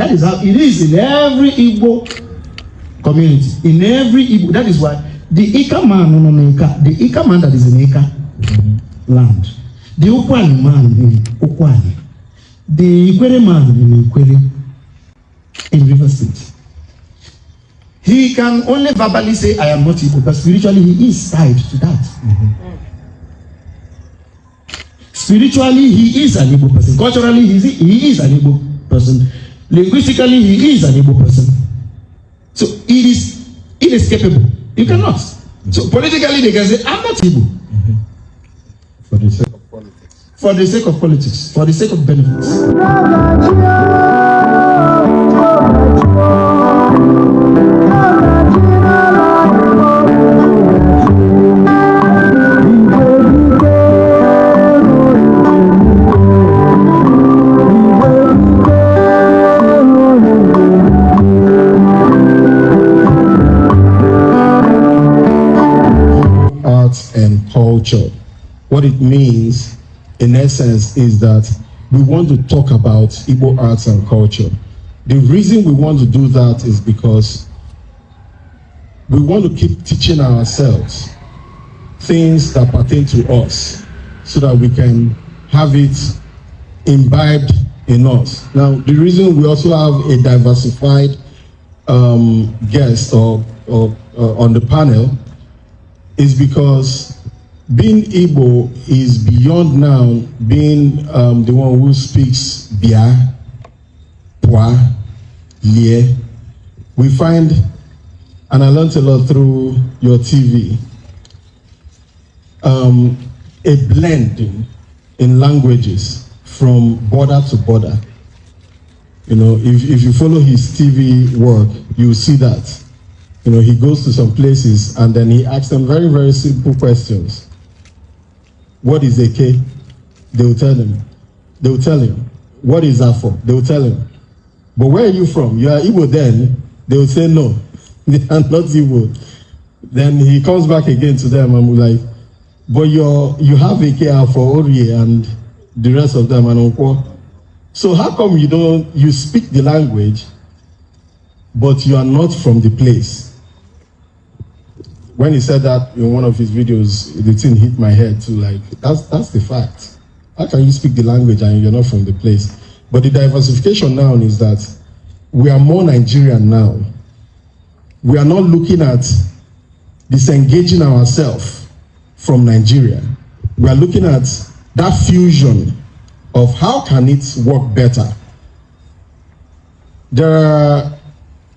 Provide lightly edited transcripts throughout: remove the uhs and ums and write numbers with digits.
That is how it is in every Igbo community. In every Igbo, that is why the Ika man, the Ika man that is in Ika land, the Ukwani man in Ukwani, the Ikwere man in Ikwere in River State. He can only verbally say, I am not Igbo, but spiritually he is tied to that. Spiritually, he is an Igbo person. Culturally, he is an Igbo person. Linguistically, he is an Igbo person. So it is inescapable. You cannot. So politically, they can say, I'm not Igbo. For the sake of politics. For the sake of politics. For the sake of benefits. And culture. What it means, in essence, is that we want to talk about Igbo arts and culture. The reason we want to do that is because we want to keep teaching ourselves things that pertain to us so that we can have it imbibed in us. Now, the reason we also have a diversified guest or on the panel is because being Igbo is beyond now being the one who speaks Bia, Pwa, Lie. We find, and I learned a lot through your TV, a blend in languages from border to border. You know, if you follow his TV work, you see that. You know, he goes to some places and then he asks them very, very simple questions. What is AK? They will tell him. They will tell him. What is Affor? They will tell him. But where are you from? You are Igbo then? They will say no. They are not Igbo. Then he comes back again to them and we're like, but you have AK for Orie and the rest of them and Nkwo. So how come you speak the language, but you are not from the place? When he said that in one of his videos, the thing hit my head too, like, that's the fact. How can you speak the language and you're not from the place? But the diversification now is that we are more Nigerian now. We are not looking at disengaging ourselves from Nigeria. We are looking at that fusion of how can it work better. There are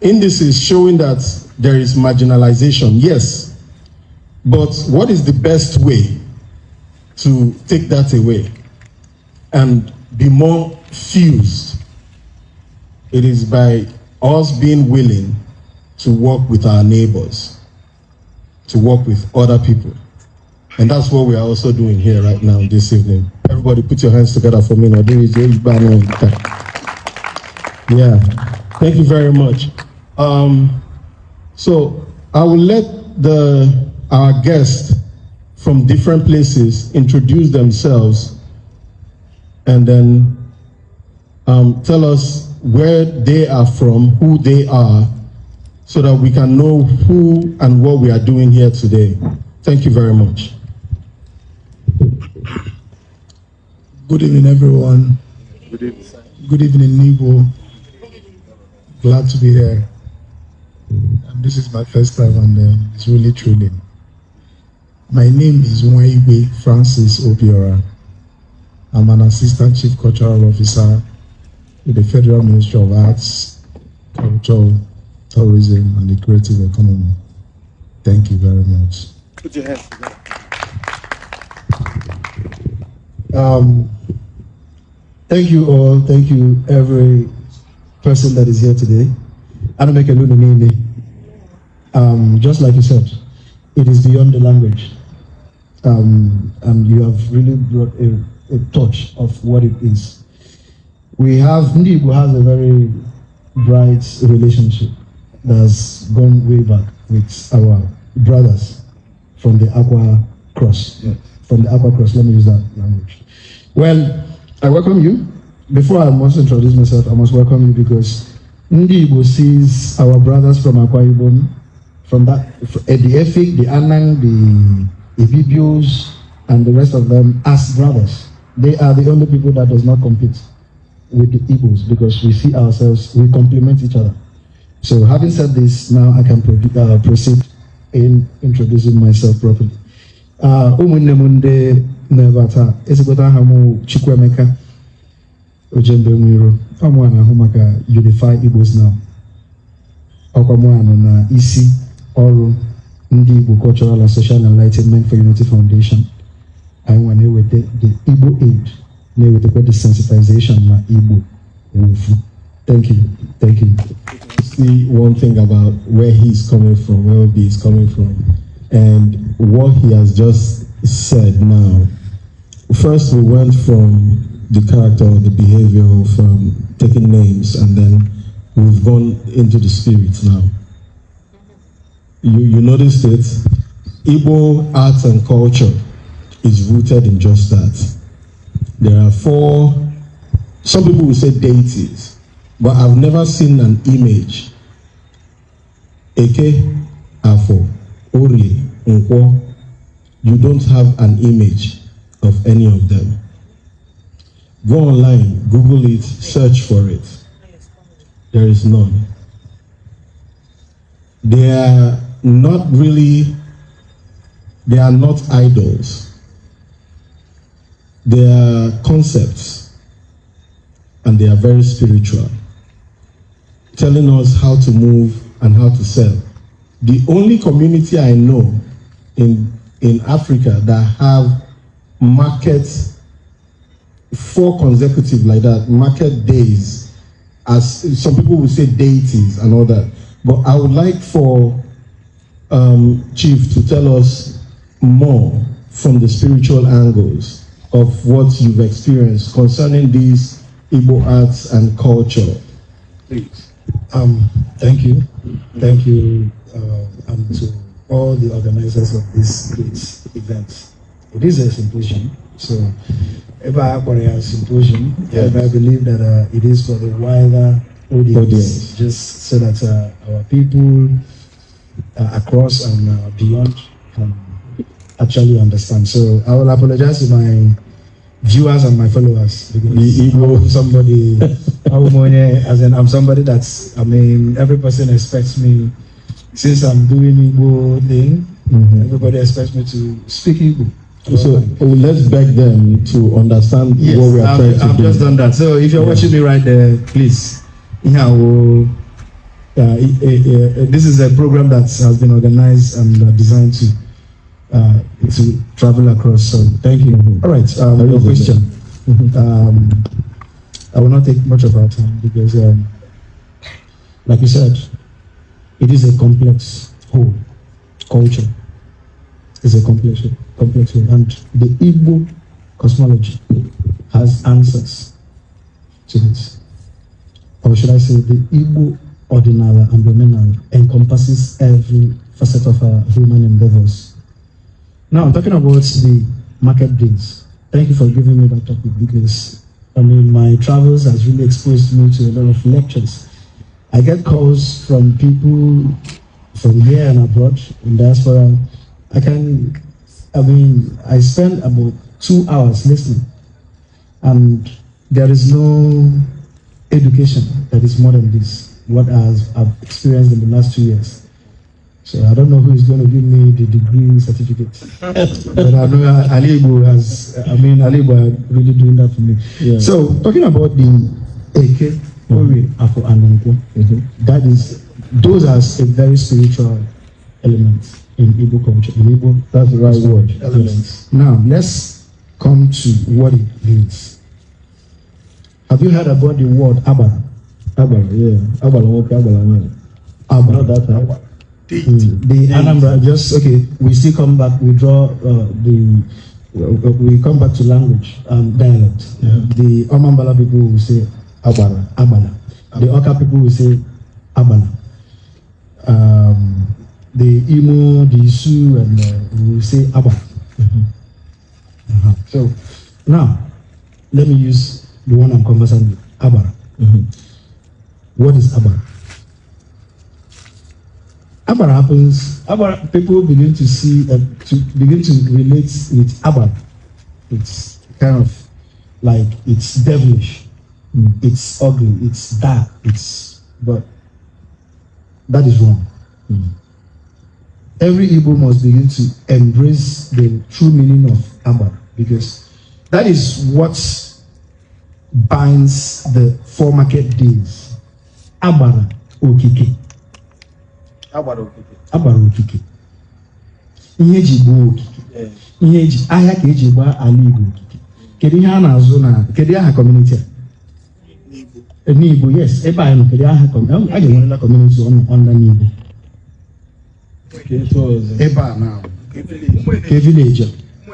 indices showing that there is marginalization, yes. But what is the best way to take that away and be more fused? It is by us being willing to work with our neighbors, to work with other people. And that's what we are also doing here right now this evening. Everybody put your hands together for me now. Yeah, thank you very much. So I will let our guests from different places introduce themselves and then tell us where they are from, who they are, so that we can know who and what we are doing here today. Thank you very much. Good evening, everyone. Good evening. Good evening, Igbo. Glad to be here. This is my first time and it's really thrilling. My name is Orie Francis Obiora. I'm an Assistant Chief Cultural Officer with the Federal Ministry of Arts, Culture, Tourism, and the Creative Economy. Thank you very much. Put your hands together. Thank you all. Thank you, every person that is here today. I don't make a little name. Just like you said, it is beyond the language. And you have really brought a touch of what it is. Igbo has a very bright relationship that has gone way back with our brothers from the Aqua Cross. Yeah. From the Aqua Cross, let me use that language. Well, I welcome you. Before I must introduce myself, I must welcome you because Ndi Igbo sees our brothers from Akwa Ibom, from that, the Efik, the Anang, the Ibibios, and the rest of them as brothers. They are the only people that does not compete with the Igbos because we see ourselves, we complement each other. So having said this, now I can proceed in introducing myself properly. Ụmụnne m ndị na-ebe taa, ezigbote aha m Chukwuemeka Ojembe Nwiro, ọmụ a na-ahụ maka Unify Igbos Now. Ọkwa mụ anọ na isi ọrụ ndị Igbo Cultural and Social Enlightenment for Unity Foundation. Anyị nwa na-eweta the Igbo Aid, na-ewetakwa the sensitization na Igbo Wufu. Thank you. Thank you. See one thing about where he's coming from, where Obi is coming from, and what he has just said now. First, we went from the character, the behavior of taking names, and then we've gone into the spirit now. You noticed it. Igbo art and culture is rooted in just that. There are four, some people will say deities, but I've never seen an image. Eke, Affor, Orie, Nkwo. You don't have an image of any of them. Go online, Google it, search for it. There is none. They are not really, they are not idols. They are concepts, and they are very spiritual, telling us how to move and how to sell. The only community I know in Africa that have markets 4 consecutive like that, market days, as some people will say deities and all that. But I would like for Chief to tell us more from the spiritual angles of what you've experienced concerning these Igbo arts and culture. Please. Thank you. Thank you, and to all the organizers of this great event. It is a symposium, so AGBARA symposium, yes. I believe that it is for the wider audience, just so that our people across and beyond can actually understand. So I will apologize to my viewers and my followers because I'm somebody, I'm somebody that's, every person expects me, since I'm doing Igbo thing, everybody expects me to speak Igbo. So let's beg them to understand what we are trying to do. I've just done that. So if you're watching me right there, please. This is a program that has been organized and designed to travel across. So thank you. All right. Your question. I will not take much of our time because, like you said, it is a complex whole. Culture is a complex whole, and the Igbo cosmology has answers to this. Or should I say, the Igbo ordinal and nominal encompasses every facet of our human endeavors. Now, I'm talking about the market days. Thank you for giving me that topic because, my travels has really exposed me to a lot of lectures. I get calls from people from here and abroad in diaspora. I spend about 2 hours listening, and there is no education that is more than this, what I've experienced in the last 2 years. So I don't know who is going to give me the degree certificate. But I know Ali Igbo are really doing that for me. Yeah. So talking about the Eke, Orie Affor Nkwo, those are a very spiritual element in Igbo culture. In Igbo, that's the right word. Elements. Now let's come to what it means. Have you heard about the word AGBARA? AGBARA, yeah. AGBARA. Not that time. The Anambra, we still come back, we draw we come back to language, dialect. Yeah. The Omambala people will say AGBARA. The Oka people will say AGBARA. The Imo, the Isu, and we will say AGBARA. So now, let me use the one I'm conversing with, AGBARA. What is AGBARA? AGBARA happens, AGBARA, people begin to see, begin to relate with AGBARA. It's kind of like, it's devilish, it's ugly, it's dark, but that is wrong. Every Igbo must begin to embrace the true meaning of AGBARA, because that is what binds the 4 market days. AGBARA okike. AGBARA okike. AGBARA okike. Ihe eji gbuo okike. Ihe eji ahịa ka eji gba ala Igbo okike. Kedu ihe a na-azụ na kedu aha community a? N'Igbo, yes. Ebe anyị nọ kedu aha community? A ga-enwerela community under n'Igbo. Ebe a na ke village.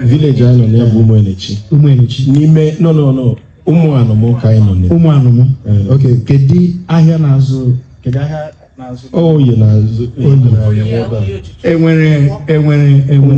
Village anyị nọ n'ebe Umuenechi. Umuenechi. N'ime no. Ụmụanụmụ ka anyị nọ n'ebe. Ụmụanụmụ. Okay. Kedu ahịa na-azụ? Kedu ahịa na-azụ? Oye na-azụ. Enwere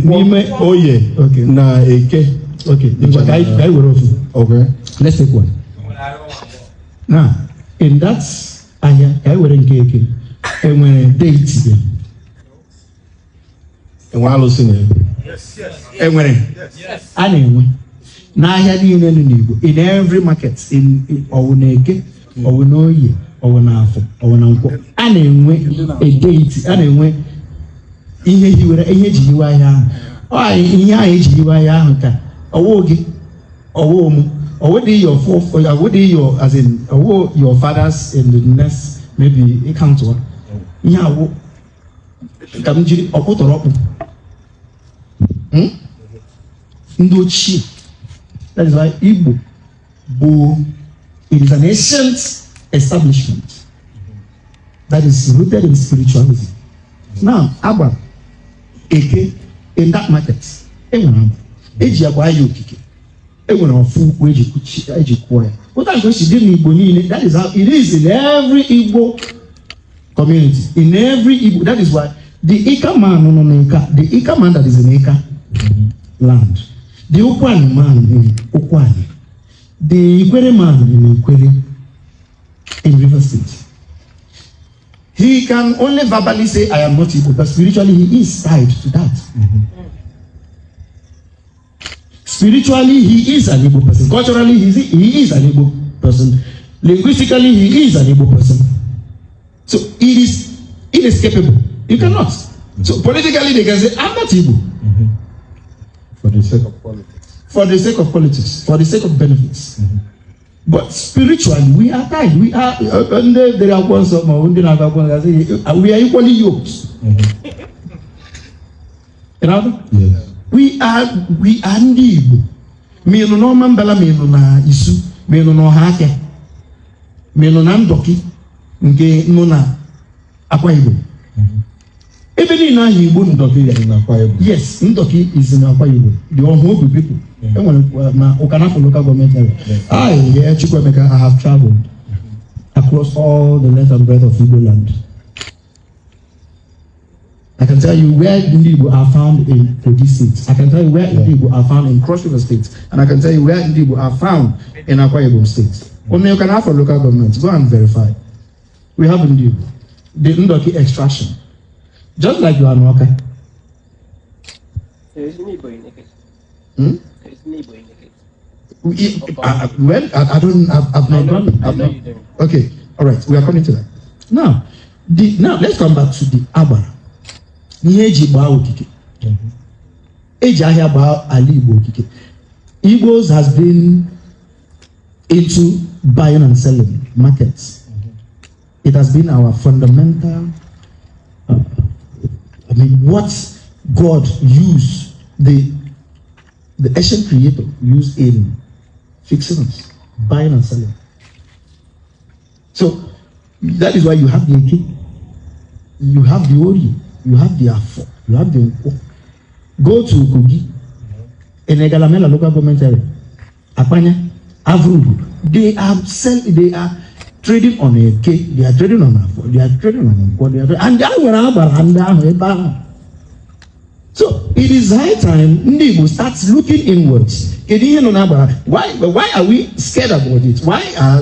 n'ime Oye na Eke. Okay. Ka anyị were ofu. Okay. Let's take one. Now, in that ahịa ka anyị were nke Eke. Enwere Deity. Enwe alụsị na ebe. Enwere. A na-enwe. N'ahịa niile n'Igbo, in every market, ọwụ na Eke, ọwụ na Oye, ọwụ na Afọ, ọwụ na Nkwọ, a na-enwe a deity, a na-enwe ihe eji hiwe ahịa ahụ. Ihe ahụ eji hiwe ahịa ahụ ka ọwụ gị, ọwụ mụ, ọwụ your fathers in the next maybe ịkantụwa. Ihe awụ ka m jiri ọkpụtọrọkpụ. Ndị ochie. That is why Igbo, it is an ancient establishment that is rooted in spirituality. Now, AGBARA, Eke, in that market, eji agba ayo okike, enwere ofu ukwu eji kwuo ya. What I'm going to do in Igbo niile, that is how it is in every Igbo community, in every Igbo. That is why the Ika man, the Ika man that is in Ika land. The Okwani man in Okwani, the Ikwere man in Ikwere in River State. He can only verbally say, I am not Igbo, but spiritually he is tied to that. Spiritually he is an Igbo person. Culturally he is an Igbo person. Linguistically he is an Igbo person. So it is inescapable. You cannot. So politically they can say, I'm not Igbo. For the sake of politics. For the sake of politics, for the sake of benefits. But spiritually, we are tied. We are we are equally yoked. You know? Yes. We are Igbo. Meno no mambala meno na isu, meno no hake, meno na ndoki, nke no na Akwa Ibom. Even in Igbo, Ndoki is in Akwa Ibom. Yes, Ndoki is in Akwa Ibom. The Ohuobu people. Okanafa local government area. I have traveled across all the length and breadth of Igbo land. I can tell you where Igbo are found in Kogi State. I can tell you where Igbo are found in Cross River State. And I can tell you where Igbo are found in Akwa Ibom State. Only Okanafa local government. Go and verify. We have Igbo. The Ndoki extraction. Just like you are Nwaka. There is Igbo in it. Hmm? There is Igbo in it. Well, I've not done it. Okay, all right, we are coming to that. Now, let's come back to the AGBARA. Igbos has been into buying and selling markets. It has been our fundamental. What God used, the ancient creator used in fixing us, buying and selling. So that is why you have the Eke, you have the Orie, you have the Affor, you have the Nkwo. Go to Kogi, in Egalamela local government area, Apanya, Avrugu, they are trading on Eke, they are trading on Affor, they are trading on Nkwo, and so it is high time Igbo starts looking inwards. Why are we scared about it? Why are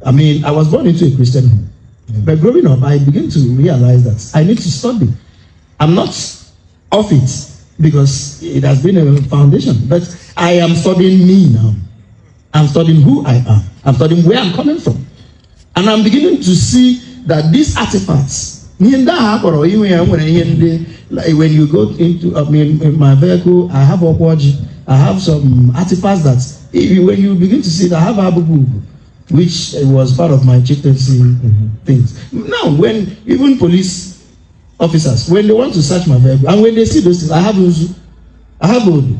I mean, I was born into a Christian home. But growing up, I began to realize that I need to study. I'm not off it because it has been a foundation, but I am studying me now. I'm studying who I am. I'm studying where I'm coming from. And I'm beginning to see that these artifacts, like when you go into, I mean, in my vehicle, I have a watch, I have some artifacts that, when you begin to see that I have a book, which was part of my chieftaincy things. Now, when even police officers, when they want to search my vehicle, and when they see those things, I have Odu.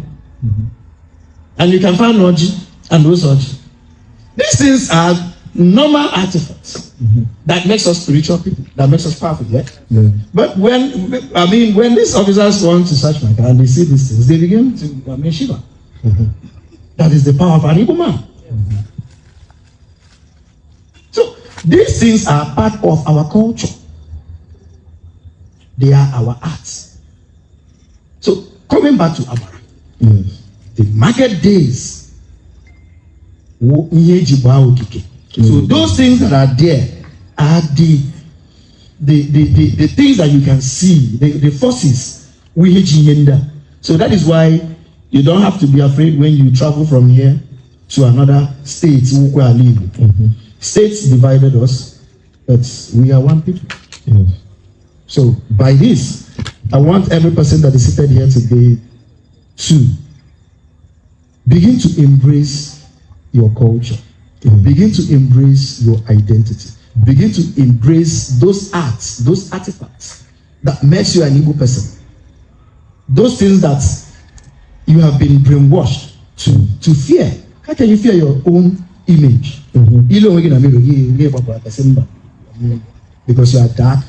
And you can find Oji and those Oji. These things are normal artifacts that makes us spiritual people, that makes us powerful, yeah? But when these officers want to search my car and they see these things, they begin to shiver. That is the power of an Igbo man. So these things are part of our culture. They are our arts. So coming back to AGBARA, the market days. So those things that are there are the things that you can see, the forces. So that is why you don't have to be afraid when you travel from here to another state. States divided us, but we are one people. So by this, I want every person that is seated here today to begin to embrace your culture. Begin to embrace your identity. Begin to embrace those arts, those artifacts that makes you an Igbo person. Those things that you have been brainwashed to fear. How can you fear your own image? Because you are dark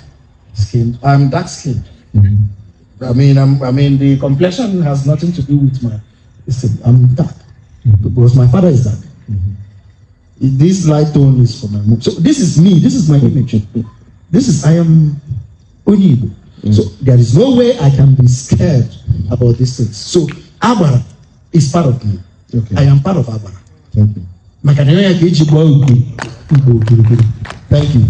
skinned. I'm dark skinned. I mean, the complexion has nothing to do with my. I'm dark because my father is dark. This light tone is for my mom. So this is me. This is my image. I am Orie Igbo. So there is no way I can be scared about these things. So AGBARA is part of me. I am part of AGBARA. Thank you. Thank you.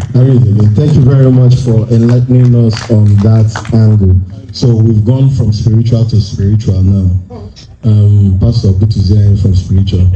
Thank you very much for enlightening us on that angle. So we've gone from spiritual to spiritual now. Pastor, good to see you from spiritual.